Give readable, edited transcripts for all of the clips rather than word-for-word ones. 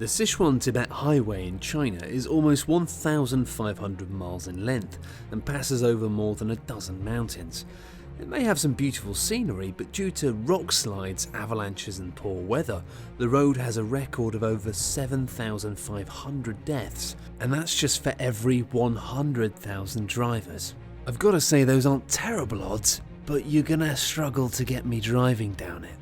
The Sichuan-Tibet Highway in China is almost 1,500 miles in length and passes over more than a dozen mountains. It may have some beautiful scenery, but due to rock slides, avalanches and poor weather, the road has a record of over 7,500 deaths, and that's just for every 100,000 drivers. I've got to say those aren't terrible odds, but you're gonna struggle to get me driving down it.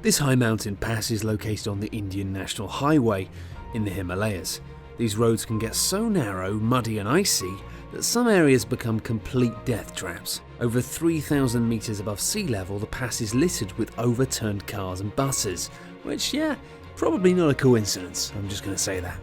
This high mountain pass is located on the Indian National Highway in the Himalayas. These roads can get so narrow, muddy and icy that some areas become complete death traps. Over 3,000 meters above sea level, the pass is littered with overturned cars and buses, which, probably not a coincidence, I'm just going to say that.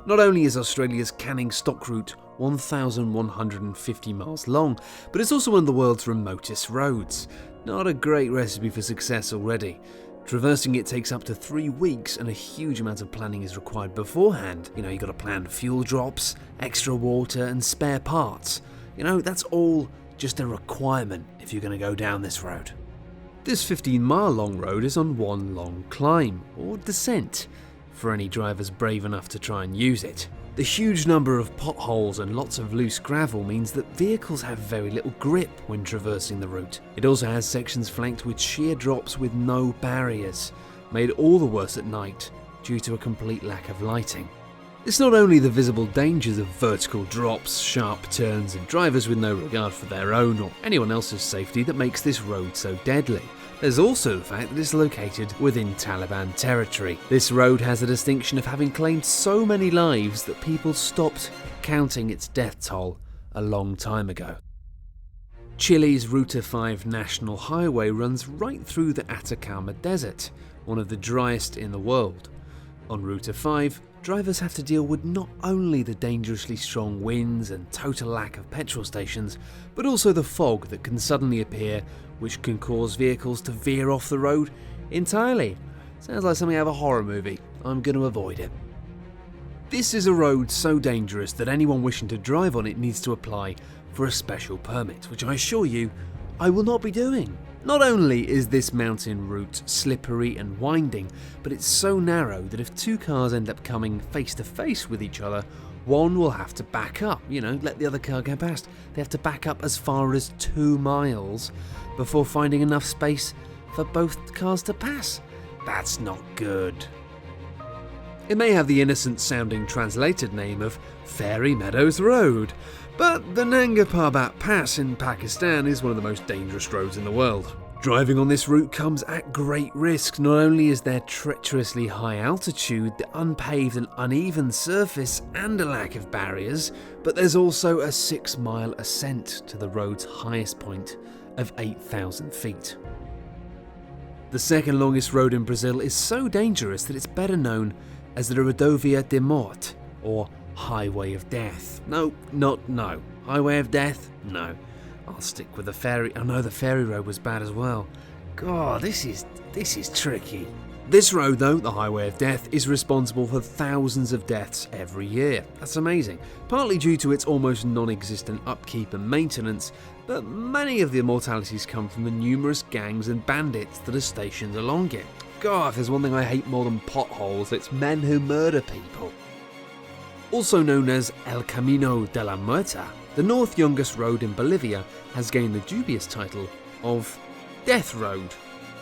Not only is Australia's Canning Stock Route 1,150 miles long, but it's also one of the world's remotest roads. Not a great recipe for success already. Traversing it takes up to 3 weeks and a huge amount of planning is required beforehand. You got to plan fuel drops, extra water and spare parts. That's all just a requirement if you're going to go down this road. This 15-mile long road is on one long climb, or descent, for any drivers brave enough to try and use it. The huge number of potholes and lots of loose gravel means that vehicles have very little grip when traversing the route. It also has sections flanked with sheer drops with no barriers, made all the worse at night due to a complete lack of lighting. It's not only the visible dangers of vertical drops, sharp turns and drivers with no regard for their own or anyone else's safety that makes this road so deadly. There's also the fact that it's located within Taliban territory. This road has the distinction of having claimed so many lives that people stopped counting its death toll a long time ago. Chile's Ruta 5 National Highway runs right through the Atacama Desert, one of the driest in the world. On Ruta 5, drivers have to deal with not only the dangerously strong winds and total lack of petrol stations, but also the fog that can suddenly appear, which can cause vehicles to veer off the road entirely. Sounds like something out of a horror movie. I'm going to avoid it. This is a road so dangerous that anyone wishing to drive on it needs to apply for a special permit, which I assure you, I will not be doing. Not only is this mountain route slippery and winding, but it's so narrow that if two cars end up coming face to face with each other, one will have to back up, let the other car go past. They have to back up as far as 2 miles before finding enough space for both cars to pass. That's not good. It may have the innocent sounding translated name of Fairy Meadows Road, but the Nanga Parbat Pass in Pakistan is one of the most dangerous roads in the world. Driving on this route comes at great risk. Not only is there treacherously high altitude, the unpaved and uneven surface and a lack of barriers, but there's also a 6-mile ascent to the road's highest point of 8,000 feet. The second longest road in Brazil is so dangerous that it's better known as the Rodovia de Morte, or Highway of Death. No. Highway of Death? No. I'll stick with the ferry. Oh no, the ferry road was bad as well. God, this is tricky. This road though, the Highway of Death, is responsible for thousands of deaths every year. That's amazing. Partly due to its almost non-existent upkeep and maintenance, but many of the mortalities come from the numerous gangs and bandits that are stationed along it. God, if there's one thing I hate more than potholes, it's men who murder people. Also known as El Camino de la Muerta, the north youngest road in Bolivia has gained the dubious title of Death Road.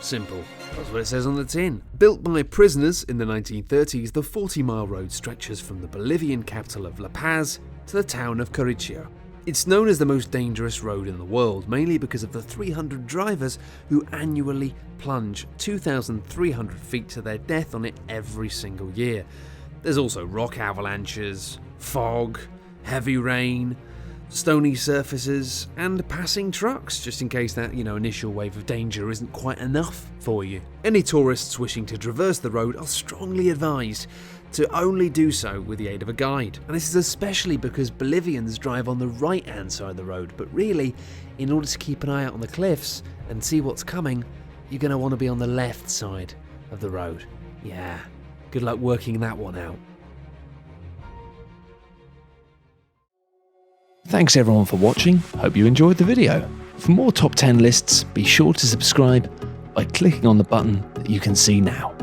Simple. That's what it says on the tin. Built by prisoners in the 1930s, the 40-mile road stretches from the Bolivian capital of La Paz to the town of Curitiba. It's known as the most dangerous road in the world, mainly because of the 300 drivers who annually plunge 2,300 feet to their death on it every single year. There's also rock avalanches, fog, heavy rain, stony surfaces, and passing trucks, just in case that, initial wave of danger isn't quite enough for you. Any tourists wishing to traverse the road are strongly advised to only do so with the aid of a guide. And this is especially because Bolivians drive on the right-hand side of the road, but really, in order to keep an eye out on the cliffs and see what's coming, you're going to want to be on the left side of the road. Yeah, good luck working that one out. Thanks everyone for watching, hope you enjoyed the video. For more top 10 lists, be sure to subscribe by clicking on the button that you can see now.